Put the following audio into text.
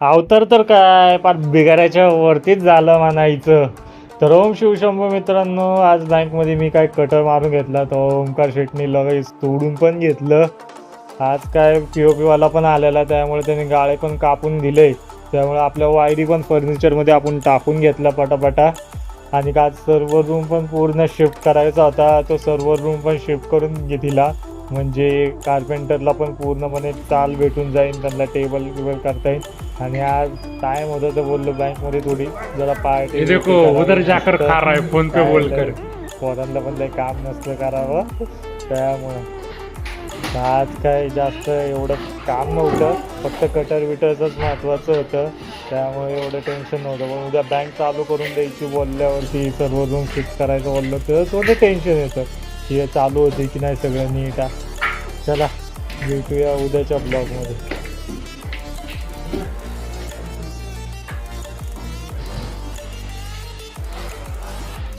अवतार तर काय पार बिघाडायच्या वरतीच झालं म्हणायचं. तर ओम शिवशंभो मित्रांनो, आज बँकमध्ये मी काय कटर मारून घेतला, तो ओमकार शेटनी लगेच तोडून पण घेतलं. आज काय पी-ओ-पीवाला पण आलेला, त्यामुळे त्याने गाळे पण कापून दिले. त्यामुळे आपल्या वायरी पण फर्निचरमध्ये आपण टाकून घेतला पटापटा. आणि आज सर्व्हर रूम पण पूर्ण शिफ्ट करायचा होता, तो सर्व्हर रूम पण शिफ्ट करून दिला. म्हणजे कार्पेंटरला पण पूर्णपणे चाल भेटून जाईल, त्यांना टेबल बिबल करता येईल. आणि आज टाइम होता तर बोललो बँकमध्ये थोडी जरा पार्टी देखो उधर जाकर खा रहा है फोन पे बोलकर. पोरांना पण काही काम नसतं करावं, त्यामुळं आज काय जास्त एवढं काम नव्हतं, फक्त कटर विटरचंच महत्त्वाचं होतं. त्यामुळे एवढं टेन्शन नव्हतं. पण उद्या बँक चालू करून द्यायची बोलल्यावरती सर्व रूम फिक्स करायचं बोललं तर थोडं टेन्शन येतं की हे चालू होते की नाही सगळं नीट. चला भेटूया उद्याच्या ब्लॉगमध्ये.